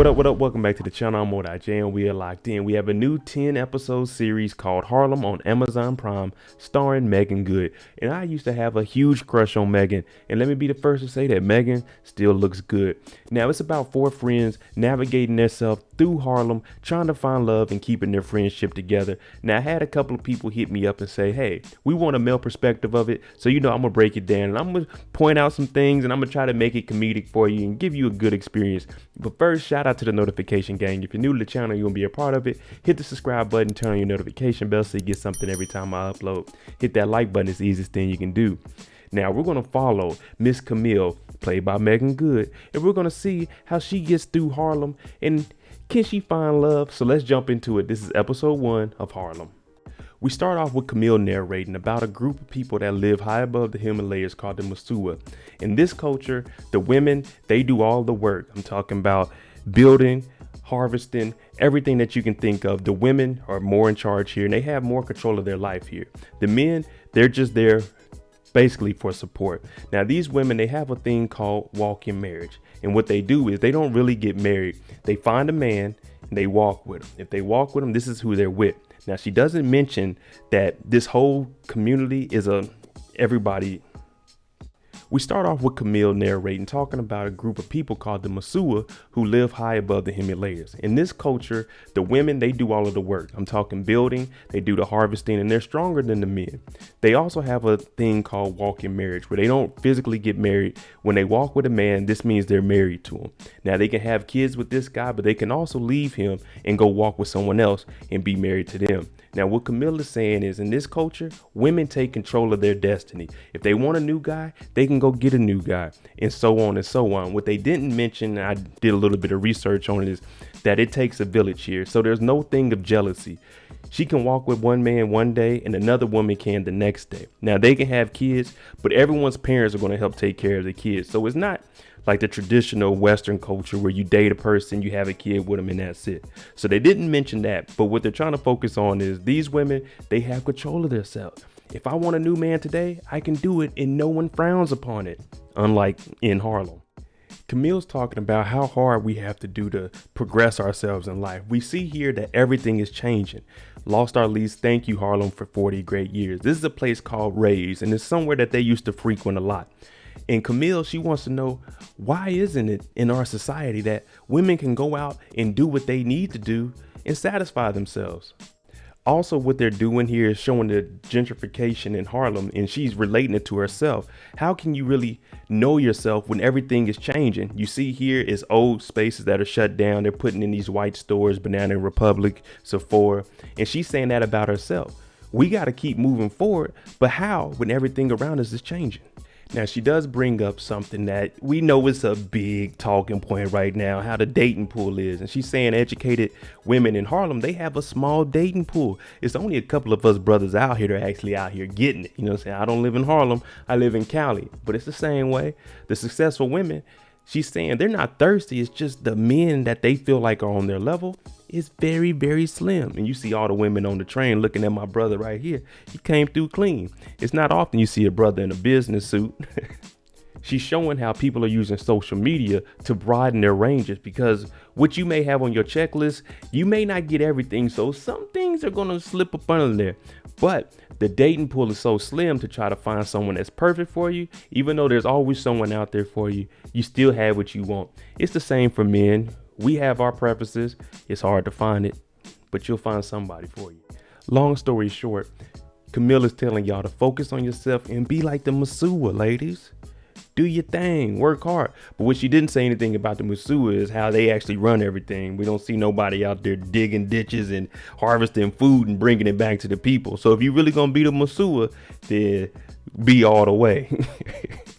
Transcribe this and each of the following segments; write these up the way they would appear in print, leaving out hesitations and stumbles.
What up? Welcome back to the channel. I'm J, and we are locked in. We have a new 10-episode series called Harlem on Amazon Prime, starring Meagan Good. And I used to have a huge crush on Meagan, and let me be the first to say that Meagan still looks good. Now, it's about four friends navigating themselves through Harlem, trying to find love and keeping their friendship together. Now, I had a couple of people hit me up and say, hey, we want a male perspective of it, so I'm gonna break it down and I'm gonna point out some things and I'm gonna try to make it comedic for you and give you a good experience. But first, shout out to the notification gang. If you're new to the channel, you want to be a part of it, hit the subscribe button, turn on your notification bell so you get something every time I upload. Hit that like button. It's the easiest thing you can do. Now, we're going to follow Miss Camille, played by Meagan Good, and we're going to see how she gets through Harlem and can she find love. So let's jump into it. This is episode 1 of Harlem. We start off with Camille narrating about a group of people that live high above the Himalayas called the Masuah. In this culture, the women, they do all the work. I'm talking about building, harvesting, everything that you can think of. The women are more in charge here and they have more control of their life here. The men, they're just there basically for support. Now, these women, they have a thing called walk-in marriage. And what they do is they don't really get married. They find a man and they walk with him. If they walk with him, this is who they're with. Now, she doesn't mention that this whole community is everybody. We start off with Camille narrating, talking about a group of people called the Masuah who live high above the Himalayas. In this culture, the women, they do all of the work. I'm talking building, they do the harvesting, and they're stronger than the men. They also have a thing called walk-in marriage where they don't physically get married. When they walk with a man, this means they're married to him. Now, they can have kids with this guy, but they can also leave him and go walk with someone else and be married to them. Now, what Camille is saying is in this culture, women take control of their destiny. If they want a new guy, they can go get a new guy, and so on and so on. What they didn't mention, I did a little bit of research on it, is that it takes a village here. So there's no thing of jealousy. She can walk with one man one day and another woman can the next day. Now, they can have kids, but everyone's parents are going to help take care of the kids. So it's not like the traditional Western culture where you date a person, you have a kid with them, and that's it. So they didn't mention that. But what they're trying to focus on is these women, they have control of themselves. If I want a new man today, I can do it and no one frowns upon it, unlike in Harlem. Camille's talking about how hard we have to do to progress ourselves in life. We see here that everything is changing. Lost our lease, thank you Harlem for 40 great years. This is a place called Ray's and it's somewhere that they used to frequent a lot. And Camille, she wants to know, why isn't it in our society that women can go out and do what they need to do and satisfy themselves? Also, what they're doing here is showing the gentrification in Harlem, and she's relating it to herself. How can you really know yourself when everything is changing? You see here is old spaces that are shut down. They're putting in these white stores, Banana Republic, Sephora, and she's saying that about herself. We got to keep moving forward, but how when everything around us is changing? Now, she does bring up something that we know is a big talking point right now, how the dating pool is. And she's saying educated women in Harlem, they have a small dating pool. It's only a couple of us brothers out here that are actually out here getting it. You know what I'm saying? I don't live in Harlem. I live in Cali. But it's the same way. The successful women, she's saying they're not thirsty. It's just the men that they feel like are on their level is very, very slim. And you see all the women on the train looking at my brother right here. He came through clean. It's not often you see a brother in a business suit. She's showing how people are using social media to broaden their ranges, because what you may have on your checklist, you may not get everything. So some things are going to slip up under there. But the dating pool is so slim to try to find someone that's perfect for you. Even though there's always someone out there for you, you still have what you want. It's the same for men. We have our preferences. It's hard to find it, but you'll find somebody for you. Long story short, Camille is telling y'all to focus on yourself and be like the Masuah, ladies. Do your thing, work hard. But what she didn't say anything about the Masuah is how they actually run everything. We don't see nobody out there digging ditches and harvesting food and bringing it back to the people. So if you really gonna be the Masuah, then be all the way.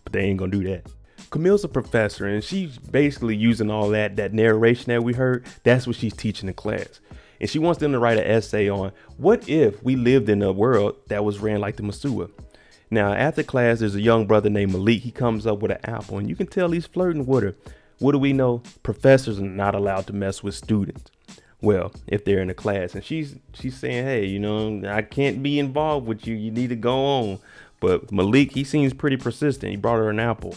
But they ain't gonna do that. Camille's a professor and she's basically using all that narration that we heard. That's what she's teaching in class. And she wants them to write an essay on what if we lived in a world that was ran like the Masuah. Now, after class, there's a young brother named Malik. He comes up with an apple and you can tell he's flirting with her. What do we know? Professors are not allowed to mess with students. Well, if they're in a class, and she's saying, hey, I can't be involved with you. You need to go on. But Malik, he seems pretty persistent. He brought her an apple.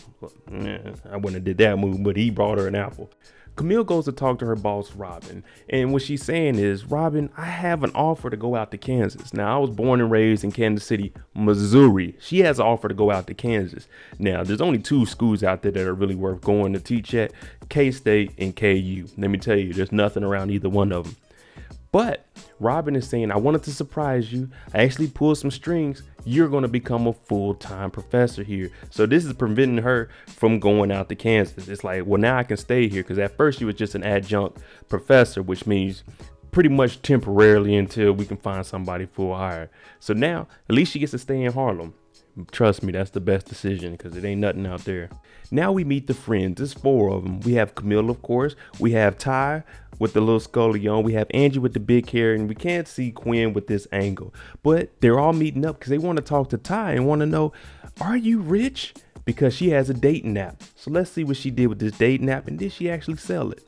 I wouldn't have did that move, but he brought her an apple. Camille goes to talk to her boss, Robin. And what she's saying is, Robin, I have an offer to go out to Kansas. Now, I was born and raised in Kansas City, Missouri. She has an offer to go out to Kansas. Now, there's only 2 schools out there that are really worth going to teach at, K-State and KU. Let me tell you, there's nothing around either one of them. But Robin is saying, I wanted to surprise you. I actually pulled some strings. You're going to become a full-time professor here. So this is preventing her from going out to Kansas. It's like, well, now I can stay here, because at first she was just an adjunct professor, which means pretty much temporarily until we can find somebody full hire. So now at least she gets to stay in Harlem. Trust me, that's the best decision, because it ain't nothing out there. Now we meet the friends. There's 4 of them. We have Camille, of course. We have Ty with the little scully on. We have Angie with the big hair, and we can't see Quinn with this angle. But they're all meeting up because they want to talk to Ty and want to know, are you rich? Because she has a dating app. So let's see what she did with this dating app, and did she actually sell it?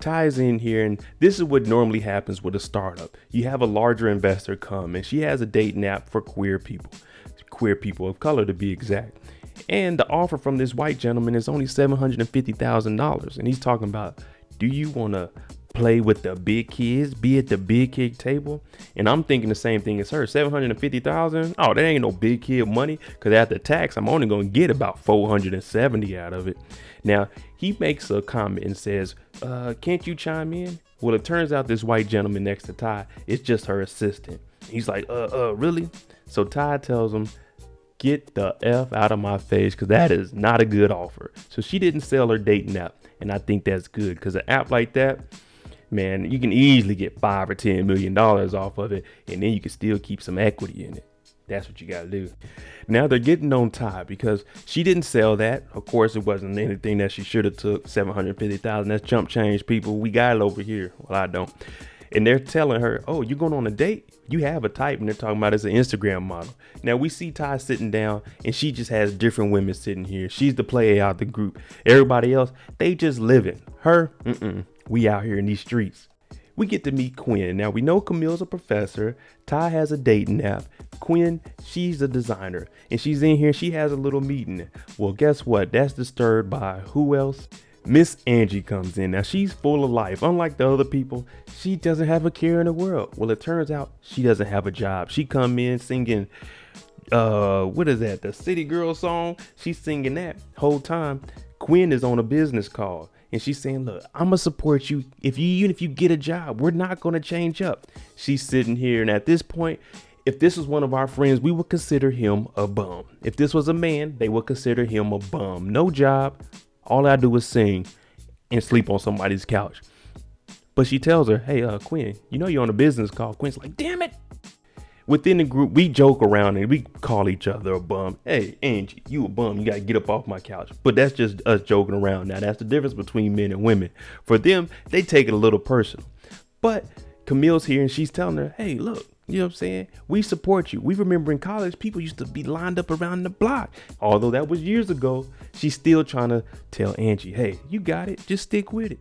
Ty's in here, and this is what normally happens with a startup. You have a larger investor come, and she has a dating app for queer people of color to be exact. And the offer from this white gentleman is only $750,000. And he's talking about, do you want to play with the big kids, be at the big kid table? And I'm thinking the same thing as her. 750,000. Oh, that ain't no big kid money, because after tax, I'm only going to get about 470 out of it. Now, he makes a comment and says, can't you chime in? Well, it turns out this white gentleman next to Ty is just her assistant. He's like, really? So Ty tells him, get the F out of my face, because that is not a good offer. So she didn't sell her dating app. And I think that's good, because an app like that, man, you can easily get $5 or $10 million off of it. And then you can still keep some equity in it. That's what you got to do. Now they're getting on Ty because she didn't sell that. Of course, it wasn't anything that she should have took. $750,000. That's chump change, people. We got it over here. Well, I don't. And they're telling her, oh, you're going on a date? You have a type. And they're talking about as an Instagram model. Now we see Ty sitting down, and she just has different women sitting here. She's the player out the group. Everybody else, they just living. Her, we out here in these streets. We get to meet Quinn. Now we know Camille's a professor. Ty has a dating app. Quinn, she's a designer. And she's in here. She has a little meeting. Well, guess what? That's disturbed by who else? Miss Angie comes in. Now she's full of life. Unlike the other people, she doesn't have a care in the world. Well, it turns out she doesn't have a job. She come in singing, what is that? The City Girl song. She's singing that whole time. Quinn is on a business call. And she's saying, look, I'm going to support you. Even if you get a job, we're not going to change up. She's sitting here. And at this point, if this was one of our friends, we would consider him a bum. If this was a man, they would consider him a bum. No job. All I do is sing and sleep on somebody's couch. But she tells her, hey, Quinn, you know you're on a business call. Quinn's like, damn it. Within the group, we joke around and we call each other a bum. Hey, Angie, you a bum. You got to get up off my couch. But that's just us joking around. Now, that's the difference between men and women. For them, they take it a little personal. But Camille's here and she's telling her, hey, look, you know what I'm saying? We support you. We remember in college, people used to be lined up around the block. Although that was years ago, she's still trying to tell Angie, hey, you got it. Just stick with it.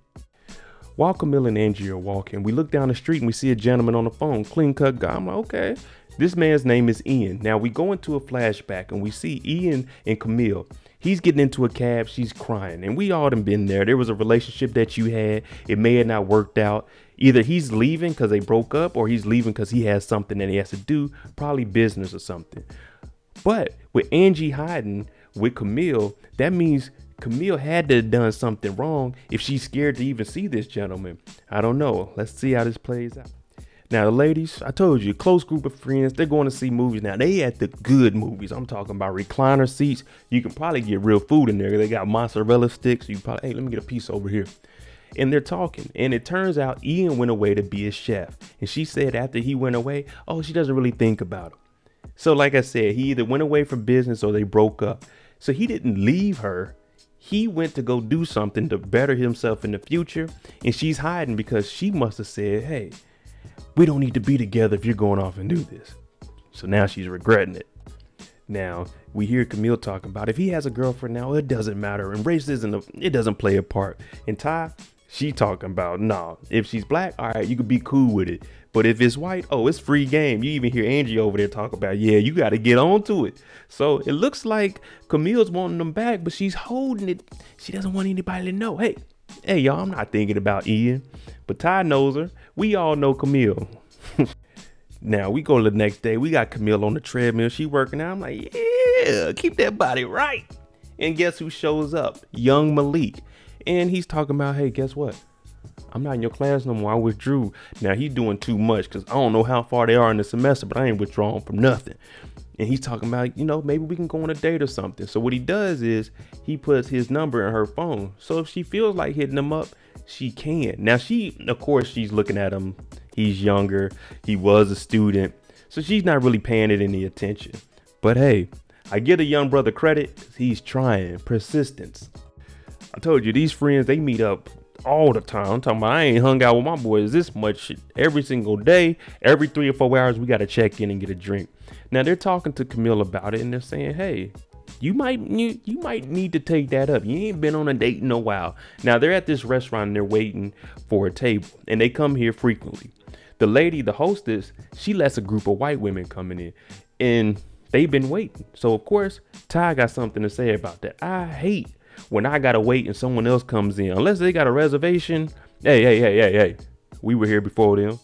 While Camille and Angie are walking, we look down the street and we see a gentleman on the phone, clean cut guy. I'm like, okay. This man's name is Ian. Now we go into a flashback and we see Ian and Camille. He's getting into a cab. She's crying. And we all done been there. There was a relationship that you had. It may have not worked out. Either he's leaving because they broke up or he's leaving because he has something that he has to do, probably business or something. But with Angie hiding with Camille, that means Camille had to have done something wrong if she's scared to even see this gentleman. I don't know. Let's see how this plays out. Now, the ladies, I told you, close group of friends, they're going to see movies. Now, they at the good movies. I'm talking about recliner seats. You can probably get real food in there. They got mozzarella sticks. You probably, hey, let me get a piece over here. And they're talking. And it turns out Ian went away to be a chef. And she said after he went away, oh, she doesn't really think about him. So like I said, he either went away from business or they broke up. So he didn't leave her. He went to go do something to better himself in the future. And she's hiding because she must have said, hey, we don't need to be together if you're going off and do this. So now she's regretting it. Now we hear Camille talking about if he has a girlfriend now, it doesn't matter. And race it doesn't play a part. And Ty, she talking about, nah, if she's black, all right, you could be cool with it. But if it's white, oh, it's free game. You even hear Angie over there talk about, yeah, you got to get on to it. So it looks like Camille's wanting them back, but she's holding it. She doesn't want anybody to know. Hey, Hey, y'all, I'm not thinking about Ian, but Ty knows her. We all know Camille. Now, we go to the next day. We got Camille on the treadmill. She working out. I'm like, yeah, keep that body right. And guess who shows up? Young Malik. And he's talking about, hey, guess what? I'm not in your class no more. I withdrew. Now, he's doing too much because I don't know how far they are in the semester, but I ain't withdrawn from nothing. And he's talking about, maybe we can go on a date or something. So what he does is he puts his number in her phone. So if she feels like hitting him up, she can. Now, of course, she's looking at him. He's younger. He was a student. So she's not really paying it any attention. But hey, I give a young brother credit. He's trying. Persistence. I told you, these friends, they meet up all the time. I'm talking about, I ain't hung out with my boys this much every single day. Every 3 or 4 hours, we got to check in and get a drink. Now, they're talking to Camille about it, and they're saying, hey, you might need to take that up. You ain't been on a date in a while. Now, they're at this restaurant, and they're waiting for a table, and they come here frequently. The lady, the hostess, she lets a group of white women coming in, and they've been waiting. So, of course, Ty got something to say about that. I hate when I got to wait and someone else comes in. Unless they got a reservation. Hey. We were here before them.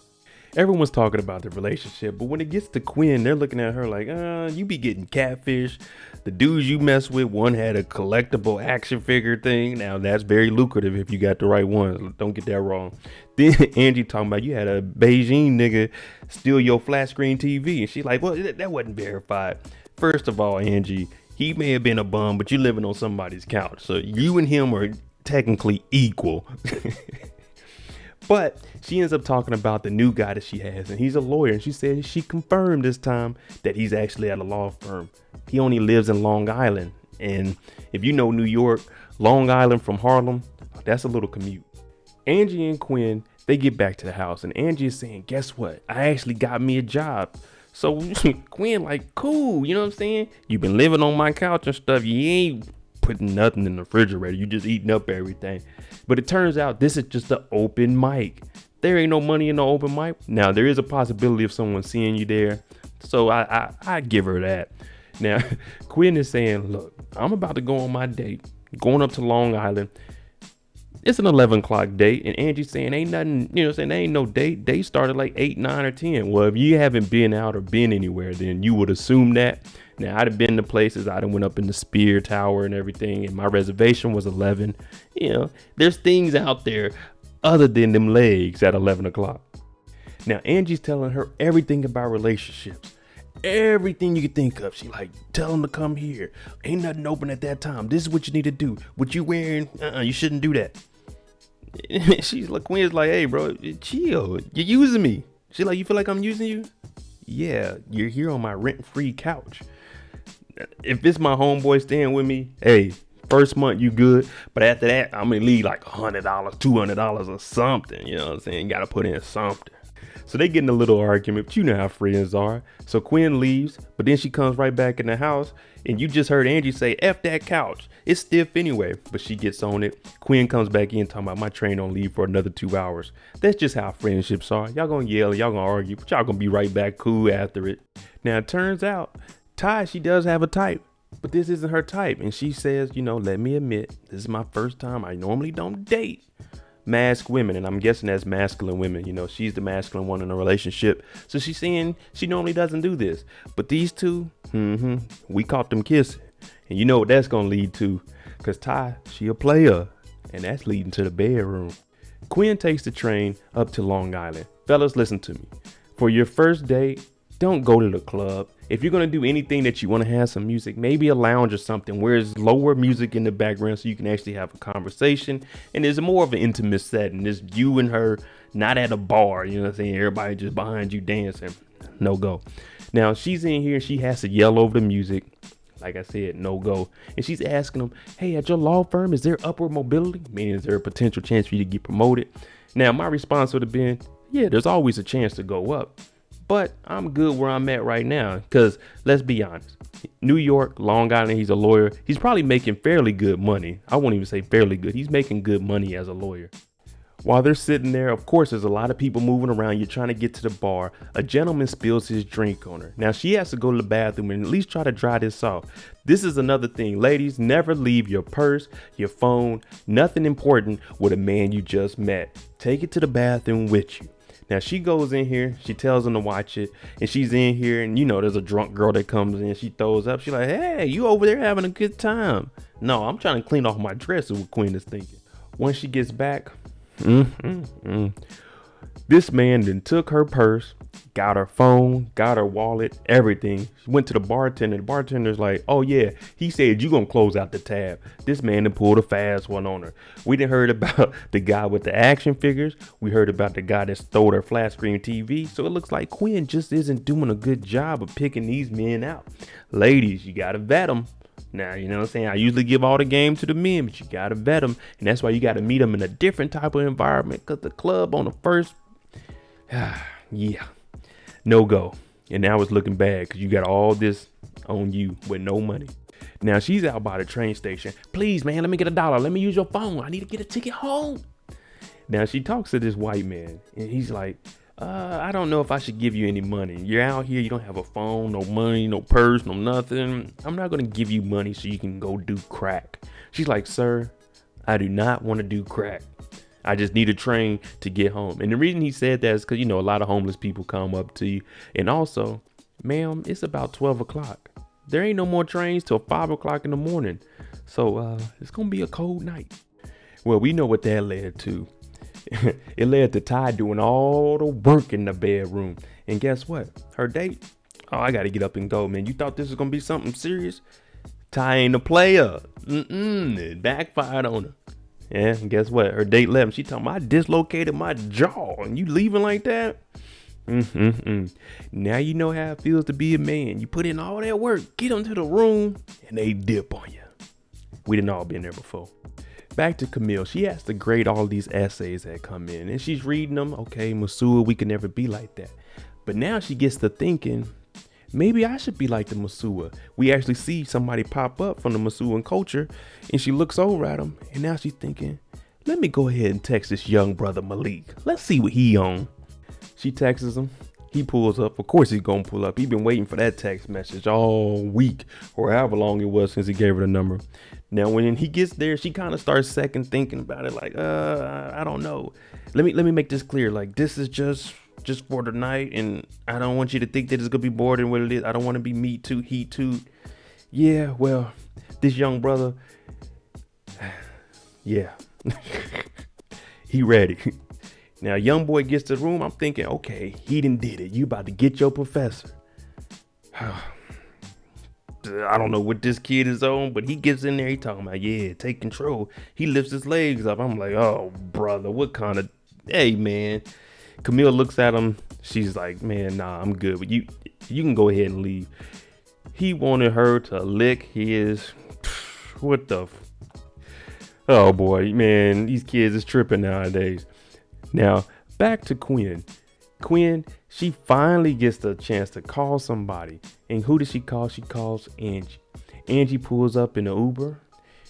Everyone's talking about the relationship, but when it gets to Quinn, they're looking at her like, you be getting catfish. The dudes you mess with, one had a collectible action figure thing. Now, that's very lucrative if you got the right one. Don't get that wrong. Then Angie talking about you had a Beijing nigga steal your flat screen TV. And she's like, well, that wasn't verified. First of all, Angie, he may have been a bum, but you living on somebody's couch. So you and him are technically equal. But she ends up talking about the new guy that she has, and he's a lawyer. And she said she confirmed this time that he's actually at a law firm. He only lives in Long Island. And if you know New York, Long Island from Harlem, that's a little commute. Angie and Quinn, they get back to the house, and Angie is saying, guess what? I actually got me a job. So Quinn like, cool, you know what I'm saying? You've been living on my couch and stuff. You ain't putting nothing in the refrigerator. You just eating up everything. But it turns out this is just an open mic. There ain't no money in the open mic. Now, there is a possibility of someone seeing you there. So I give her that. Now, Quinn is saying, look, I'm about to go on my date, going up to Long Island. It's an 11 o'clock date. And Angie's saying, ain't nothing, saying there ain't no date. They started like 8, 9 or 10. Well, if you haven't been out or been anywhere, then you would assume that. Now, I'd have been to places. I'd have went up in the Spear Tower and everything. And my reservation was 11. There's things out there other than them legs at 11 o'clock. Now, Angie's telling her everything about relationships. Everything you could think of. She like, tell them to come here. Ain't nothing open at that time. This is what you need to do. What you wearing? You shouldn't do that. She's like, Quinn's like, hey, bro, chill. You're using me. She's like, you feel like I'm using you? Yeah, you're here on my rent-free couch. If it's my homeboy staying with me, hey, first month you good, but after that, I'm gonna leave like $100, $200 or something. You know what I'm saying? You gotta put in something. So they get in a little argument, but you know how friends are. So Quinn leaves, but then she comes right back in the house, and you just heard Angie say, F that couch. It's stiff anyway, but she gets on it. Quinn comes back in talking about my train don't leave for another 2 hours. That's just how friendships are. Y'all gonna yell, y'all gonna argue, but y'all gonna be right back cool after it. Now it turns out, Ty, she does have a type, but this isn't her type. And she says, let me admit, this is my first time. I normally don't date masked women, and I'm guessing that's masculine women. She's the masculine one in a relationship. So she's saying she normally doesn't do this. But these two, we caught them kissing. And you know what that's going to lead to, because Ty, she a player, and that's leading to the bedroom. Quinn takes the train up to Long Island. Fellas, listen to me. For your first date, don't go to the club. If you're going to do anything that you want to have some music, maybe a lounge or something where there's lower music in the background so you can actually have a conversation. And there's more of an intimate setting. It's you and her, not at a bar. You know what I'm saying? Everybody just behind you dancing. No go. Now, she's in here. She has to yell over the music. Like I said, no go. And she's asking them, hey, at your law firm, is there upward mobility? Meaning, is there a potential chance for you to get promoted? Now, my response would have been, yeah, there's always a chance to go up. But I'm good where I'm at right now, because let's be honest, New York, Long Island, he's a lawyer. He's probably making fairly good money. I won't even say fairly good. He's making good money as a lawyer. While they're sitting there, of course, there's a lot of people moving around. You're trying to get to the bar. A gentleman spills his drink on her. Now, she has to go to the bathroom and at least try to dry this off. This is another thing. Ladies, never leave your purse, your phone, nothing important with a man you just met. Take it to the bathroom with you. Now, she goes in here. She tells him to watch it. And she's in here. And, there's a drunk girl that comes in. She throws up. She's like, hey, you over there having a good time. No, I'm trying to clean off my dress is what Quinn is thinking. Once she gets back, this man then took her purse, got her phone, got her wallet, everything. She went to the bartender. The bartender's like, oh yeah, he said you gonna close out the tab. This man then pulled a fast one on her. We done heard about the guy with the action figures. We heard about the guy that stole her flat screen TV. So it looks like Quinn just isn't doing a good job of picking these men out. Ladies, you gotta vet them. Now, you know what I'm saying? I usually give all the game to the men, but you got to vet them. And that's why you got to meet them in a different type of environment, because the club on the first, yeah, no go. And now it's looking bad because you got all this on you with no money. Now she's out by the train station. Please, man, let me get $1. Let me use your phone. I need to get a ticket home. Now she talks to this white man and he's like, I don't know if I should give you any money. You're out here, you don't have a phone, no money, no purse, no nothing. I'm not going to give you money so you can go do crack. She's like, sir, I do not want to do crack. I just need a train to get home. And the reason he said that is because, a lot of homeless people come up to you. And also, ma'am, it's about 12 o'clock. There ain't no more trains till 5 o'clock in the morning. So it's going to be a cold night. Well, we know what that led to. It led to Ty doing all the work in the bedroom. And guess what? Her date? Oh, I got to get up and go, man. You thought this was going to be something serious? Ty ain't a player. It backfired on her. Yeah, and guess what? Her date left. She talking about, I dislocated my jaw. And you leaving like that? Now you know how it feels to be a man. You put in all that work, get them to the room, and they dip on you. We didn't all been there before. Back to Camille. She has to grade all these essays that come in, and she's reading them. Okay, Masuah, we can never be like that. But now she gets to thinking, maybe I should be like the Masuah. We actually see somebody pop up from the Masuah culture, and she looks over at him, and now she's thinking, let me go ahead and text this young brother Malik. Let's see what he on. She texts him. He pulls up. Of course he's gonna pull up. He's been waiting for that text message all week, or however long it was since he gave her the number. Now, when he gets there, she kind of starts second thinking about it. Like, I don't know. Let me make this clear. Like, this is just for the night, and I don't want you to think that it's gonna be more than what it is. I don't want to be me too, he too. Yeah, well, this young brother, yeah, he ready. Now, young boy gets to the room. I'm thinking, okay, he done did it. You about to get your professor. I don't know what this kid is on, but he gets in there. He talking about, yeah, take control. He lifts his legs up. I'm like, oh, brother, what kind of, hey, man. Camille looks at him. She's like, man, nah, I'm good. But you can go ahead and leave. He wanted her to lick his, what the, oh, boy, man, these kids is tripping nowadays. Now, back to Quinn. Quinn, she finally gets the chance to call somebody. And who does she call? She calls Angie. Angie pulls up in the Uber.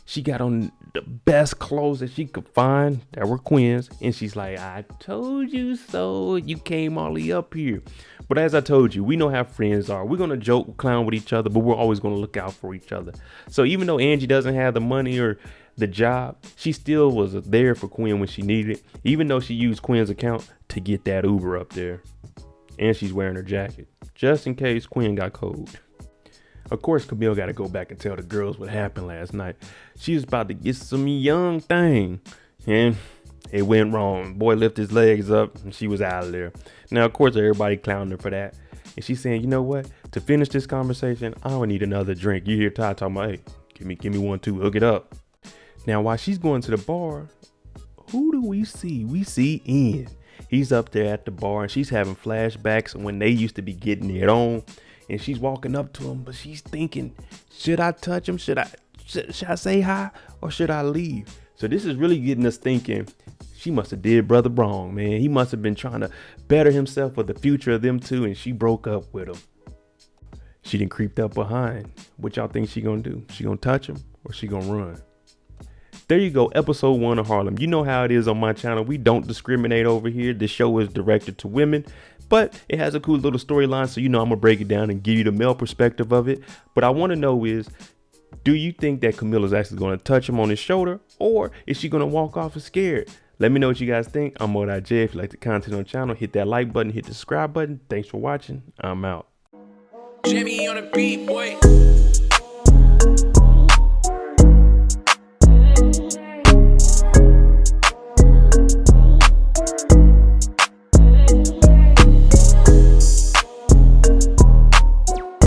She got on the best clothes that she could find that were Quinn's. And she's like, I told you so. You came all the way up here. But as I told you, we know how friends are. We're going to joke, clown with each other, but we're always going to look out for each other. So even though Angie doesn't have the money or the job, she still was there for Quinn when she needed it, even though she used Quinn's account to get that Uber up there. And she's wearing her jacket just in case Quinn got cold. Of course, Camille got to go back and tell the girls what happened last night. She was about to get some young thing, and it went wrong. Boy lifted his legs up and she was out of there. Now, of course, everybody clowned her for that. And she's saying, you know what? To finish this conversation, I don't need another drink. You hear Ty talking about, hey, give me one too. Hook it up. Now, while she's going to the bar, who do we see? We see Ian. He's up there at the bar and she's having flashbacks of when they used to be getting it on. And she's walking up to him, but she's thinking, should I touch him? Should I say hi or should I leave? So this is really getting us thinking, she must have did brother wrong, man. He must have been trying to better himself for the future of them two, and she broke up with him. She done creeped up behind. What y'all think she gonna do? She gonna touch him or she gonna run? there you go, episode 1 of Harlem. You know how it is on my channel. We don't discriminate over here. The show is directed to women, but it has a cool little storyline. So, I'm going to break it down and give you the male perspective of it. What I want to know is, do you think that Camille is actually going to touch him on his shoulder, or is she going to walk off scared? Let me know what you guys think. I'm Mo.J. If you like the content on the channel, hit that like button, hit the subscribe button. Thanks for watching. I'm out. Jimmy on the beat, boy.